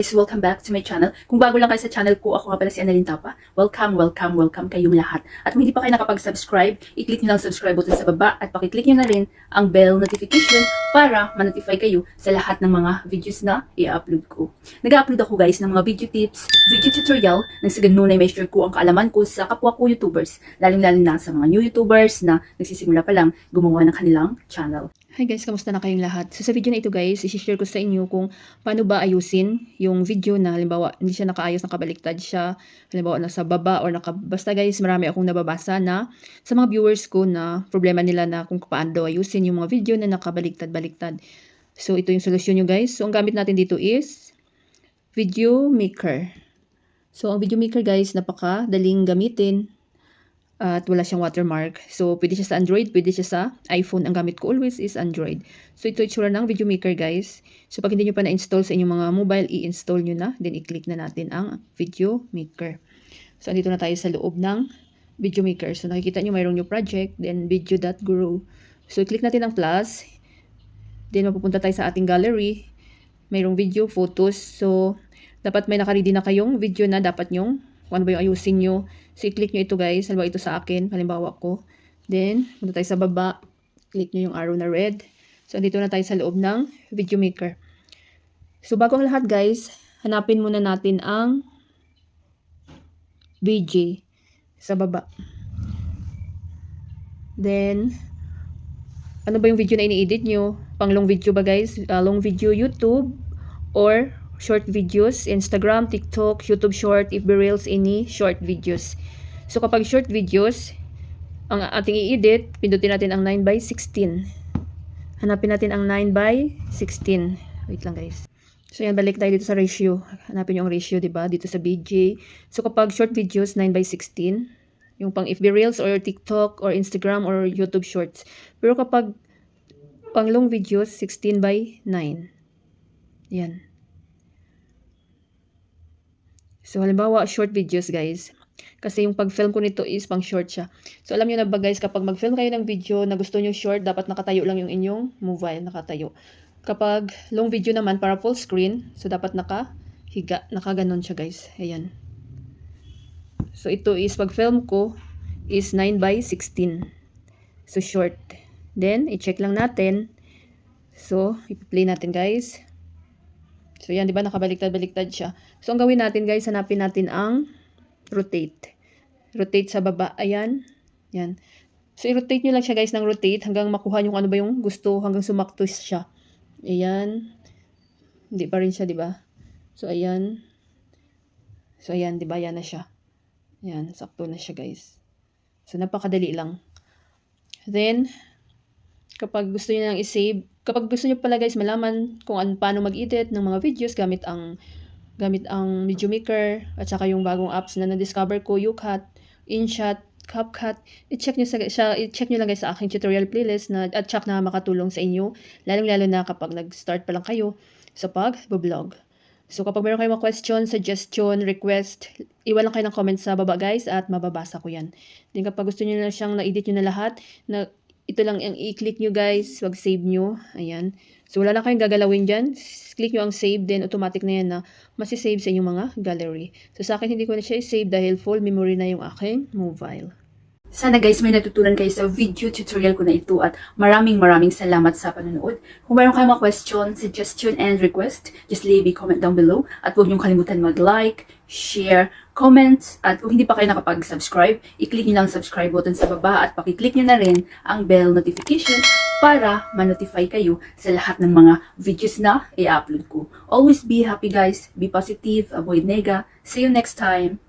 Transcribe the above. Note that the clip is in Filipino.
Guys, welcome back to my channel. Kung bago lang kayo sa channel ko, ako nga pala si Annalyn Tapa. Welcome kayong lahat. At kung hindi pa kayo nakapag-subscribe, i-click nyo lang subscribe button sa baba at pakiclick nyo na rin ang bell notification para ma-notify kayo sa lahat ng mga videos na i-upload ko. Nag-upload ako guys ng mga video tips, video tutorial nang sa ganun ay may share ko ang kaalaman ko sa kapwa ko YouTubers, lalong-lalong na sa mga new YouTubers na nagsisimula pa lang gumawa ng kanilang channel. Hi guys, kamusta na kayong lahat? So sa video na ito guys, i-share ko sa inyo kung paano ba ayusin yung video na halimbawa hindi siya nakaayos, nakabaliktad siya, halimbawa nasa baba or basta guys, marami akong nababasa na sa mga viewers ko na problema nila na kung paano daw ayusin yung mga video na nakabaliktad-baliktad. So ito yung solusyon nyo guys. So ang gamit natin dito is Video Maker. So ang Video Maker guys, napakadaling gamitin. At wala siyang watermark. So, pwede siya sa Android, pwede siya sa iPhone. Ang gamit ko always is Android. So, ito itsura ng Video Maker, guys. So, pag hindi nyo pa na-install sa inyong mga mobile, i-install nyo na. Then, i-click na natin ang Video Maker. So, andito na tayo sa loob ng Video Maker. So, nakikita nyo mayroong new project. Then, video.guru. So, i-click natin ang plus. Then, mapupunta tayo sa ating gallery. Mayroong video, photos. So, dapat may nakaready na kayong video na dapat nyong kung ano ba yung ayusin nyo. So, i-click nyo ito guys. Halimbawa ito sa akin. Halimbawa ko. Then, punta tayo sa baba. Click nyo yung arrow na red. So, andito na tayo sa loob ng Video Maker. So, bago ang lahat guys, hanapin muna natin ang VJ sa baba. Then, ano ba yung video na ini-edit nyo? Pang long video ba guys? Long video YouTube or short videos, Instagram, TikTok, YouTube Short, FB Reels, any short videos. So kapag short videos, ang ating i-edit, pindutin natin ang 9:16. Hanapin natin ang 9:16. Wait lang guys. So yan, balik tayo dito sa ratio. Hanapin yung ratio, diba? Dito sa BJ. So kapag short videos, 9:16. Yung pang FB Reels or TikTok or Instagram or YouTube Shorts. Pero kapag pang long videos, 16:9. Yan. So, halimbawa, short videos, guys. Kasi yung pag-film ko nito is pang short siya. So, alam nyo na ba, guys, kapag mag-film kayo ng video na gusto nyo short, dapat nakatayo lang yung inyong mobile, nakatayo. Kapag long video naman, para full screen, so dapat nakahiga, nakaganon siya, guys. Ayan. So, ito is, pag-film ko, is 9:16. So, short. Then, i-check lang natin. So, i-play natin, guys. So, yan, di ba? Nakabaliktad-baliktad siya. So, ang gawin natin, guys, hanapin natin ang rotate. Rotate sa baba. Ayan. Yan. So, i-rotate nyo lang siya, guys, ng rotate hanggang makuha yung ano ba yung gusto, hanggang sumakto siya. Ayan. Hindi pa rin siya, di ba? So, ayan. So, ayan, di ba? Yan na siya. Ayan, sakto na siya, guys. So, napakadali lang. Then, kapag gusto nyo nang i-save, kapag gusto nyo pala guys malaman kung paano mag-edit ng mga videos gamit ang Video Maker at saka yung bagong apps na na-discover ko, YouCut, InShot, CapCut, i-check nyo lang guys sa aking tutorial playlist na at check na makatulong sa inyo, lalong-lalo na kapag nag-start pa lang kayo sa pag-vlog. So kapag meron kayong mga question, suggestion, request, iwan lang kayo ng comments sa baba guys at mababasa ko yan. Then kapag gusto nyo na siyang na-edit nyo na lahat, ito lang ang i-click nyo guys, wag save nyo. Ayan. So wala lang kayong gagalawin dyan. Click nyo ang save, then automatic na yan na masisave sa inyong mga gallery. So sa akin hindi ko na siya i-save dahil full memory na yung aking mobile. Sana guys may natutunan kayo sa video tutorial ko na ito at maraming salamat sa panonood. Kung mayroon kayong mga question, suggestion, and request, just leave a comment down below. At huwag niyong kalimutan mag-like, share, comment, at kung hindi pa kayo nakapag-subscribe, i-click niyo lang subscribe button sa baba at pakiclick niyo na rin ang bell notification para ma-notify kayo sa lahat ng mga videos na i-upload ko. Always be happy guys, be positive, avoid nega. See you next time.